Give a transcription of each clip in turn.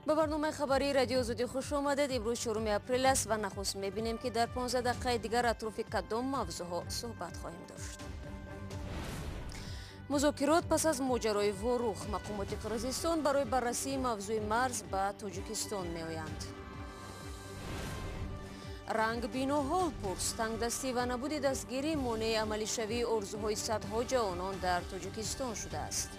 به برنامه خبری رادیو آزادی خوش آمدید. امروز 4 اپریل است و نخست می‌بینیم که در 15 دقیقه دیگر اطراف کدام موضوعها صحبت خواهیم داشت. مذاکرات پس از ماجرای وروخ، مقامات قرقیزستان برای بررسی موضوع مرز به تاجیکستان می‌آیند. رنگ بیناها پرس، تنگدستی و نبود دستگیری مانع عملی شوی آرزوهای صدها جوانان در تاجیکستان شده است.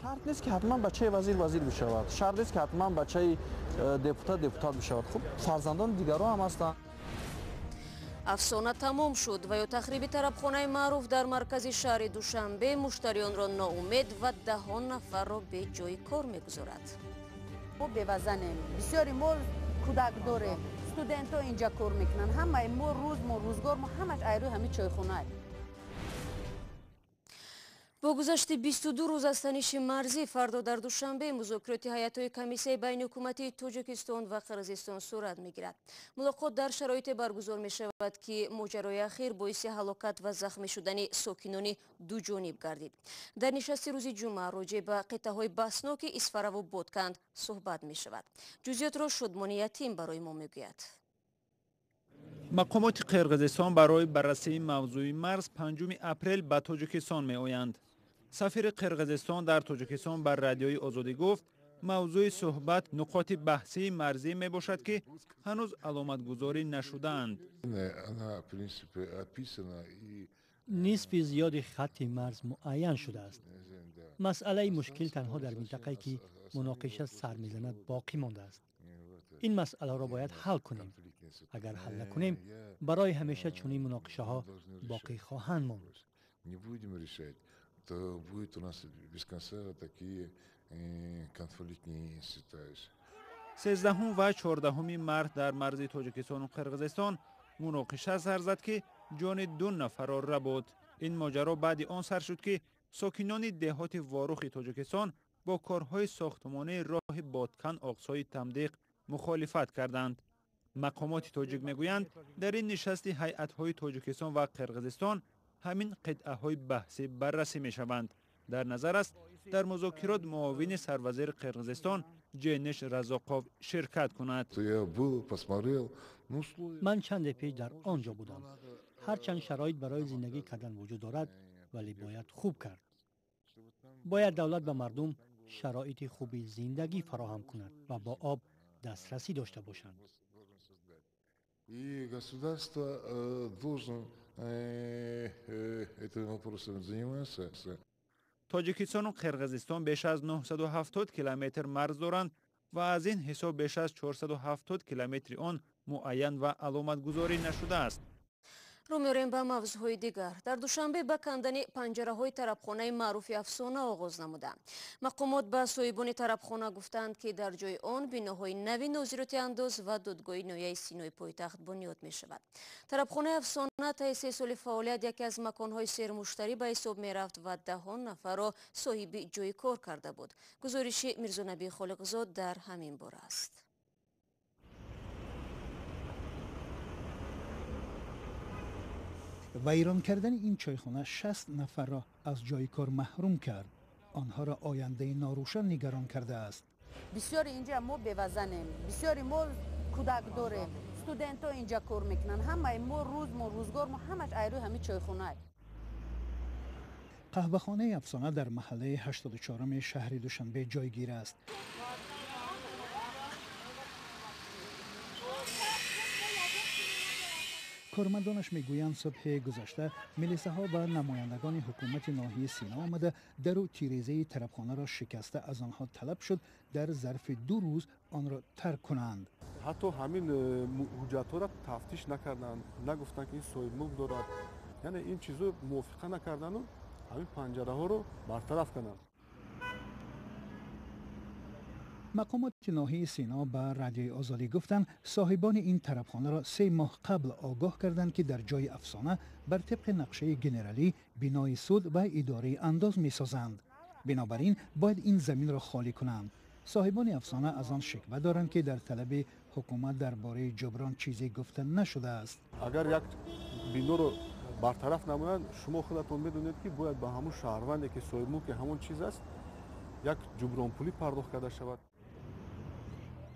شرط نیست که حتما بچه وزیر بشود، شرط نیست که حتما بچه دپوتات بشود. خب فرزندان دیگران هم هستند. افسانه تمام شد و یا تخریب طربخانه معروف در مرکز شهر دوشنبه مشتریان را ناامید و دهان نفر را به جای کار میگذارد. ما بوزنیم، بسیاری ما کودک داریم، استودنت ها اینجا کار میکنن، همه ما روزگار ما همش ایرو همین چایخونه. با گذشت 22 روز از تنش مرزی، فردا در دوشنبه مذاکرات هیئت‌های کمیسیون بین حکومت تاجیکستان و قرقیزستان صورت می‌گیرد. ملاقات در شرایط برگزار می‌شود که ماجرای اخیر باعث هلاکت و زخمی شدن ساکنان دو جانب گردید. در نشست روز جمعه راجع به قطعه‌های بحثناک اسفره و بادکند صحبت می‌شود. جزئیات را شادمانی یتیم برای ما می‌گوید. مقامات قرقیزستان برای بررسی موضوع مرز 5 اپریل به تاجیکستان می‌آیند. سفیر قرقیزستان در تاجیکستان بر رادیوی آزادی گفت موضوع صحبت نقاط بحثی مرزی می باشد که هنوز علامت گذاری نشدند. نسبت زیاد خط مرز معین شده است. مسئله مشکل تنها در منطقه‌ای که مناقشه سر می‌زند باقی مانده است. این مسئله را باید حل کنیم. اگر حل نکنیم برای همیشه چنین مناقشه ها باقی خواهند ماند. то будет у нас без конца такие конфликтные ситуации. 13 و 14 مارس در مرز تاجیکستان و قرقیزستان مناقشه سر زد که جان 2 نفر را برد. این ماجرا بعد آن سر شد که ساکنان دهات واروخ تاجیکستان با کارهای ساختمانی راه بادکن اقصای تمدیق مخالفت کردند. مقامات تاجیک میگویند در این نشست هیئت‌های تاجیکستان و قرقیزستان همین قطعه‌های بحثی بررسی می‌شوند. در نظر است در مذاکرات معاون سروزیر قرقیزستان جنش رزاقوف شرکت کند. من چند پیش در آنجا بودم. هرچند شرایط برای زندگی کردن وجود دارد ولی باید خوب کرد. باید دولت به مردم شرایط خوبی زندگی فراهم کند و با آب دسترسی داشته باشند. И государство должно этим вопросом заниматься. تاجیکستان و قرقیزستان بیش از 970 کیلومتر مرز دارند و از این حساب بیش از 470 کیلومتر آن معین و علامت گذاری نشده است. رو می‌ریم به موضوعهای دیگر. در دوشنبه به کندن پنجره‌های طربخانه معروف افسانه آغاز نموده. مقامات به صاحبان طربخانه گفتند که در جای آن بناهای نوی نظارت انداز و دادگاه ناحیه سینای پایتخت بنیاد می‌شود. طربخانه افسانه طی 3 سال فعالیت یکی از مکان‌های سرمشتری به حساب می‌رفت و دهان نفر را صاحب جای کار کرده بود. گزارش میرزا نبی خالقزاد در همین باره است. ویران کردن این چایخانه 60 نفر را از جای کار محروم کرد. آنها را آینده ناروشن نگران کرده است. بسیاری اینجا ما بوزنیم، بسیاری ما کودک داریم، استودنت ها اینجا کار میکنن، همه ما روزگار ما همش ایرو همین چایخونه. قهوه‌خانه افسانه در محله 84 شهر دوشنبه جایگیر است. کارمندانش میگویند صبح گذشته میلیسه ها و نمایندگان حکومت ناحیه سینا آمده در و تیریزه طربخانه را شکسته از آنها طلب شد در ظرف 2 روز آن را ترک کنند. حتی همین حجت ها را تفتیش نکردند، نگفتند که این صاحب ملک دارد، یعنی این چیزو موافقه نکردند و همین پنجره ها رو برطرف کنند. مقامات ناحیه سینا به رادیوی آزادی گفتند صاحبان این طربخانه را 3 ماه قبل آگاه کردند که در جای افسانه بر طبق نقشه گنرالی بنای سود و اداره انداز می سازند. بنابراین باید این زمین را خالی کنند. صاحبان افسانه از آن شکوه دارند که در طلب حکومت درباره جبران چیزی گفته نشده است. اگر یک بنا رو برطرف نمایند، شما خودتون میدونید که باید به همون شهروندی که صاحب ملک همون چیز است یک جبرانپولی پرداخت کرده شود.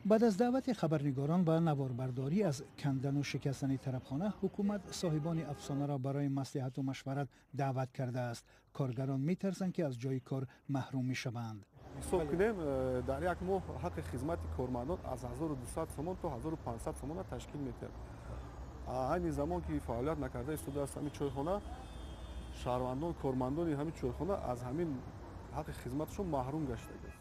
بعد از دعوت خبرنگاران به نواربرداری از کندن و شکستن طرفخانه، حکومت صاحبان افسانه را برای مصلحت و مشورت دعوت کرده است. کارگران می‌ترسند که از جای کار محروم می‌شوند. حساب کنیم در یک ماه حق خدمت کارمندان از 1200 سومون تا 1500 سومون تشکیل می‌دهد. همین زمان که فعالیت نکرده استوده است همین چایخانه، شهروندان کارمندان همین چایخانه از همین حق خدمتشون محروم گشته است.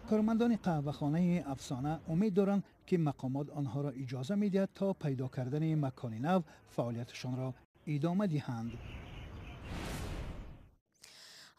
کارمندان قهوه‌خانه افسانه امید دارند که مقامات آنها را اجازه می‌دهد تا پیدا کردن مکان نو فعالیتشان را ادامه دهند.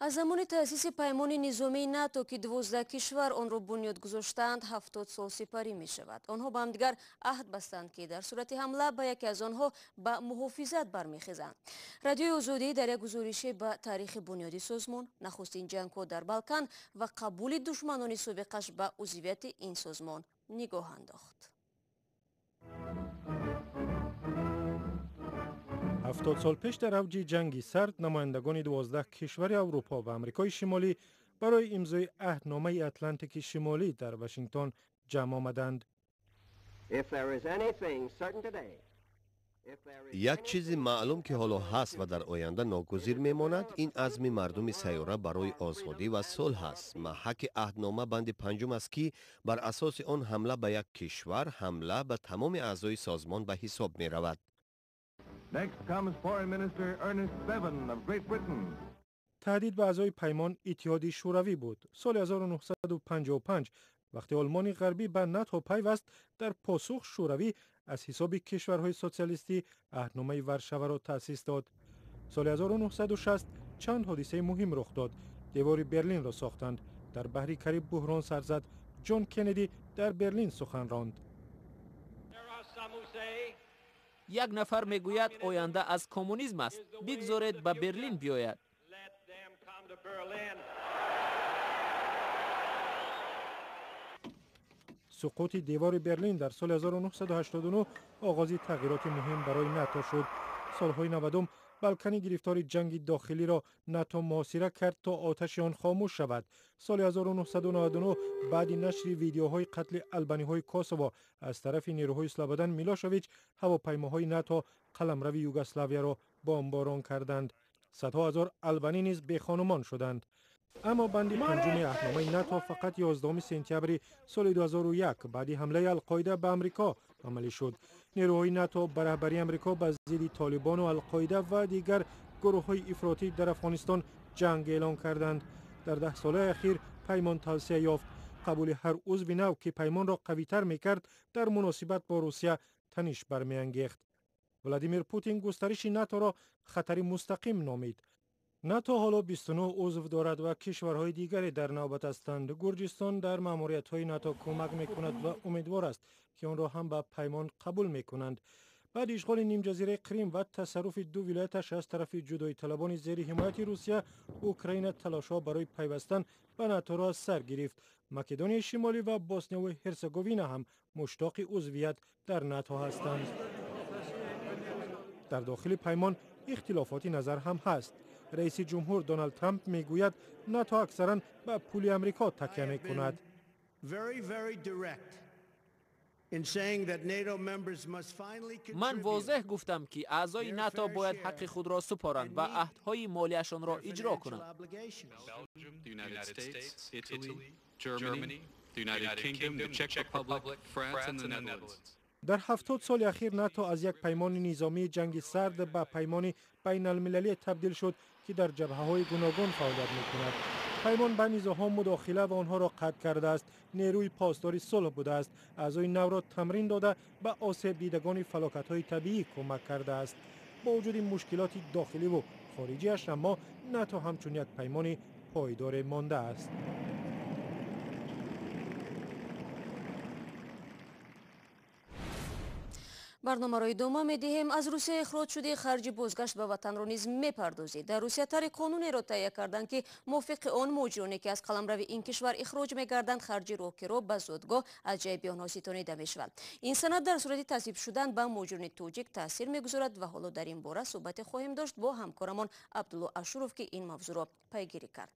از زمان تأسیس پیمان نظامی ناتو که 12 کشور آن را بنیاد گذاشتند 70 سال سپری می شود. آنها با همدیگر عهد بستند که در صورت حمله به یکی از آنها به محافظت برمیخیزند. رادیوی آزادی در یک گزارشی به تاریخ بنیادی سازمان، نخستین جنگ‌ها در بالکان و قبول دشمنان سابقش به عضویت این سازمان نگاه انداخت. 70 سال پیش در اوج جنگ سرد، نمایندگان 12 کشور اروپا و آمریکای شمالی برای امضای عهدنامه اتلانتیک شمالی در واشنگتن جمع آمدند. یک چیزی معلوم که حالا هست و در آینده ناگزیر میماند، این عزم مردم سیاره برای آزادی و صلح است. محک عهدنامه بند 5 است که بر اساس آن حمله به یک کشور حمله به تمام اعضای سازمان به حساب می رود. تهدید به اعضای پیمان اتحادیه شوروی بود. سال 1955 وقتی آلمان غربی به ناتو پیوست، در پاسخ شوروی از حساب کشورهای سوسیالیستی عهدنامه ورشو را تأسیس داد. سال 1960 چند حادثه مهم رخ داد. دیوار برلین را ساختند. در بحر کریب بحران سر زد. جان کندی در برلین سخن راند. یک نفر میگوید آینده از کمونیسم است. بگذارید به برلین بیاید. سقوط دیوار برلین در سال 1989 آغاز تغییرات مهم برای ناتو شد. سالهای 90 بالکان گرفتار جنگ داخلی را ناتو محاصره کرد تا آتش آن خاموش شود. سال 1999 بعد نشر ویدیوهای قتل آلبانی‌های کوسوو از طرف نیروهای سلوبودان میلوشویچ، هواپیماهای ناتو قلمرو یوگسلاویا را بمباران کردند. صدها هزار آلبانی نیز بی‌خانمان شدند. اما بند 5 عهدنامه ناتو فقط 11 سپتامبر سال 2001 بعد حمله القاعده به آمریکا عملی شد. نیروهای ناتو به رهبری آمریکا به ضد طالبان و القاعده و دیگر گروه‌های افراطی در افغانستان جنگ اعلام کردند. در 10 سال اخیر پیمان توسعه یافت. قبول هر عضو نو که پیمان را قوی‌تر می‌کرد در مناسبت با روسیه تنش برمی‌انگیخت. ولادیمیر پوتین گسترش ناتو را خطر مستقیم نامید. ناتو حالا 29 عضو دارد و کشورهای دیگری در نوبت هستند. گرجستان در ماموریت‌های ناتو کمک می‌کند و امیدوار است که آن را هم به پیمان قبول می‌کنند. بعد اشغال نیم جزیره کریم و تصرف 2 ولایتش از طرف جدایی طلبان زیر حمایت روسیه، اوکراین تلاش‌ها برای پیوستن به ناتو را سر گرفت. مکدونیای شمالی و بوسنیا و هرزگوین هم مشتاق عضویت در ناتو هستند. در داخل پیمان اختلافات نظر هم هست. رئیس جمهور دونالد ترامپ میگوید ناتو اکثراً به پول آمریکا تکیه میکند. من واضح گفتم که اعضای ناتو باید حق خود را سپارند و عهدهای مالیشان را اجرا کنند. در 70 سال اخیر ناتو از یک پیمان نظامی جنگ سرد به پیمان بین المللی تبدیل شد که در جبهه‌های گوناگون فعالیت می‌کند. پیمان به نیروها مداخله و آنها را قطع کرده است. نیروی پاسداری صلح بوده است. اعضای نو را تمرین داده به آسیب دیدگان فلاکت‌های طبیعی کمک کرده است. با وجود مشکلات داخلی و خارجیش، اما ناتو همچون یک پیمان پایدار مانده است. برنامه را ادامه می‌دهیم. از روسیه اخراج شده خرج بازگشت به وطن را نیز می‌پردازید. در روسیه طرح قانونی را تهیه کردند که موافق آن مهاجرانی که از قلمرو این کشور اخراج می‌گردند خرج راهی را به زادگاه از جیب آنها ستانیده می‌شود. این سند در صورت تصویب شدن به مهاجران توجیک تاثیر می‌گذارد و حالا در این باره صحبت خواهیم داشت با همکارمان عبدالله اشروف که این موضوع را پیگیری کرد.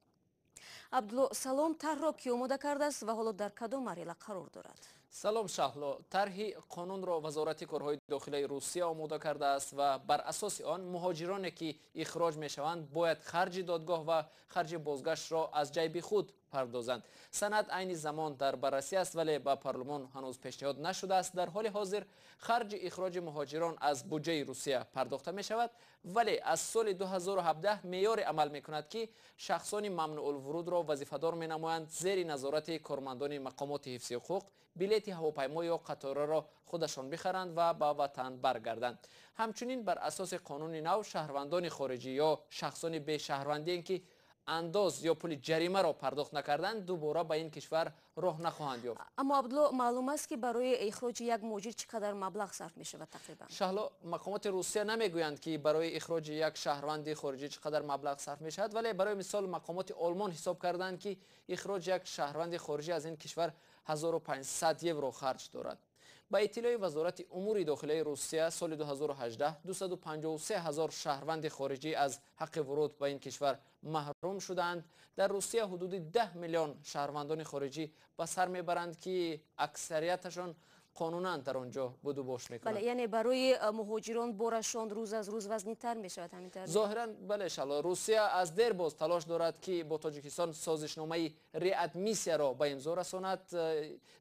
عبدالله سلام، طرح را کی آماده کرده است و حالا در کدام مرحله قرار دارد؟ سلام شهلا، طرح قانون را وزارت کارهای داخلی روسیه آماده کرده است و بر اساس آن مهاجرانی که اخراج می شوند باید خرج دادگاه و خرج بازگشت را از جیب خود پردازند. سند عین زمان در بررسی است ولی به پارلمان هنوز پیشنهاد نشده است. در حال حاضر خرج اخراج مهاجران از بودجه روسیه پرداخته می شود، ولی از سال 2017 معیار عمل می کند که شخصان ممنوع الورود را وظیفه‌دار می نمایند زیر نظارت کارمندان مقامات حفظی حقوق بلیط هواپیما یا قطار را خودشان بخرند و به وطن برگردند. همچنین بر اساس قانون نو شهروندان خارجی یا شخصان به شهروندی که انداز یا پول جریمه را پرداخت نکردند دوباره به این کشور راه نخواهند یافت. اما عبدالله معلوم است که برای اخراج یک مهاجر چقدر مبلغ صرف می شود تقریبا؟ شهلا، مقامات روسیه نمیگویند که برای اخراج یک شهروند خارجی چقدر مبلغ صرف می شود، ولی برای مثال مقامات آلمان حساب کردند که اخراج یک شهروند خارجی از این کشور 1500 یورو خرج دارد. با اطلاع وزارت امور داخلی روسیه سال 2018 253,000 شهروند خارجی از حق ورود به این کشور محروم شدند. در روسیه حدود 10 میلیون شهروندان خارجی به سر میبرند که اکثریتشان قانونا در آنجا بود و باش میکنند. بله، یعنی برای مهاجران بارشان روز از روز وزنی‌تر می شود همینطور؟ ظاهرا بله شالا، روسیه از دیر باز تلاش دارد که با تاجیکستان سازشنامه ریادمیسیا را به امضا رساند.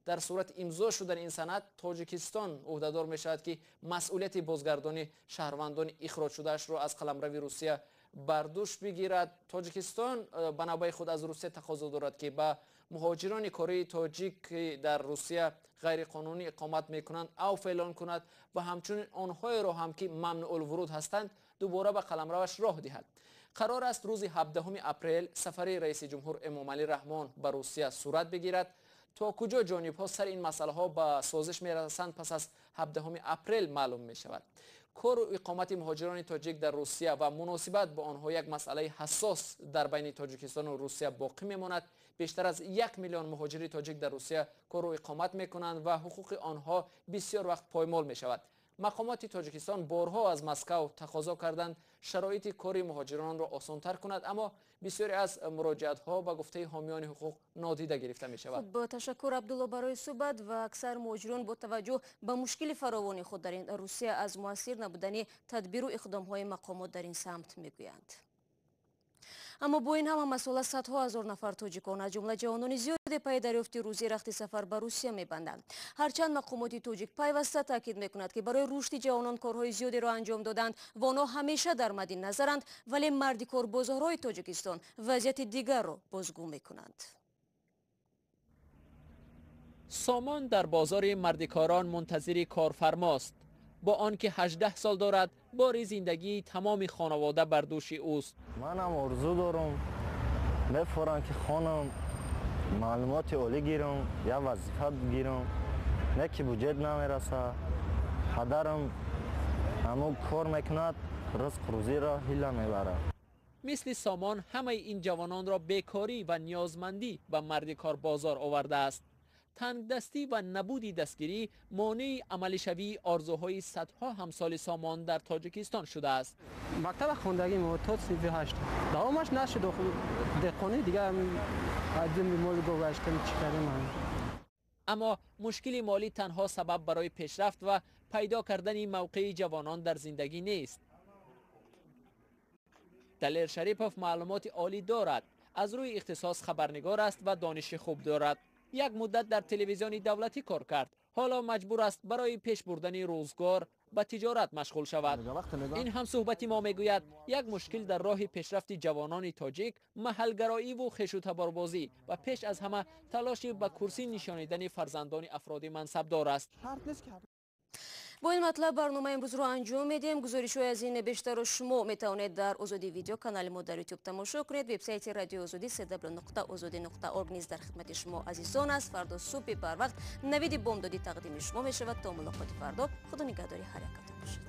در صورت امضا شدن این سند تاجیکستان عهدهدار می شود که مسئولیت بازگردانی شهروندان اخراج شدهش را از قلمرو روسیه بر دوش بگیرد. تاجیکستان به نوبه خود از روسیه تقاضا دارد که به مهاجران کره تاجیک در روسیه غیر قانونی اقامت میکنند او اعلان کند و همچنین آنهای را هم که ممنوع الورود هستند دوباره به قلمروش راه دهد. قرار است روز 17 اپریل سفر رئیس جمهور امام علی رحمان به روسیه صورت بگیرد. تا کجا جانب ها سر این مسئله ها به سازش می رسند پس از 17 اپریل معلوم می شود. کار و اقامت مهاجران تاجیک در روسیه و مناسبت با آنها یک مسئله حساس در بین تاجیکستان و روسیه باقی میماند. بیشتر از 1 میلیون مهاجری تاجیک در روسیه کار و اقامت میکنند و حقوق آنها بسیار وقت پایمال می شود. مقامات تاجیکستان بارها از مسکو تقاضا کردند شرایط کار مهاجران را آسان‌تر کند، اما بسیاری از مراجعات ها به گفته حامیان حقوق نادیده گرفته می شود. با تشکر عبدالله برای صحبت. و اکثر مهاجران با توجه به مشکل فراوان خود در این روسیه از مؤثر نبودن تدبیر و اقدام های مقامات در این سمت میگویند. اما با این همه مسئله صدها هزار نفر تاجیکان از جمله جوانان زیادی پای دریافت روزی رخت سفر به روسیه میبندند. هرچند مقامات تاجیک پیوسته تاکید میکند که برای رشد جوانان کارهای زیادی را انجام دادند و آنها همیشه در مد نظرند، ولی مردی کار بازارهای تاجیکستان وضعیت دیگر را بازگو میکنند. سامان در بازار مردکاران منتظر کارفرماست. با آنکه 18 سال دارد بار زندگی تمام خانواده بر دوش اوست. منم آرزو دارم بفرم که خانم معلومات عالی گیرم یا وظیفه بگیرم، نه که بودجت نمیرسه. پدرم همون کار میکند رزق روزی را هیله میبره. مثل سامان همه این جوانان را بیکاری و نیازمندی به مردکار بازار آورده است. تنگ دستی و نبودی دستگیری مانع عملی شوی آرزوهای صدها همسال سامان در تاجیکستان شده است. مکتب خوندگی ما تا صنف 8 دوامش نشد، دهقانی دیگه عدم مال گذاشتم چیکاریم. اما مشکل مالی تنها سبب برای پیشرفت و پیدا کردن موقع جوانان در زندگی نیست. دلیر شریپوف معلومات عالی دارد، از روی اختصاص خبرنگار است و دانش خوب دارد. یک مدت در تلویزیون دولتی کار کرد، حالا مجبور است برای پیش بردن روزگار به تجارت مشغول شود. این هم صحبتی ما میگوید یک مشکل در راه پیشرفت جوانان تاجیک محلگرایی و خویش و تباربازی و پیش از همه تلاش به کرسی نشانیدن فرزندان افراد منصبدار است. با این مطلب برنامه امروز رو انجام میدیم. گزارش‌های از این بیشتر رو شما میتوانید در آزادی ویدیو کانال ما در یوتیوب تماشا کنید. وبسایت رادیو آزادی www.azadi.org نیز در خدمت شما عزیزان است. فردا صبح بر وقت نوید بامدادی تقدیم شما می شود. تا ملاقات فردا، خدا نگهداری هر یکتان باشید.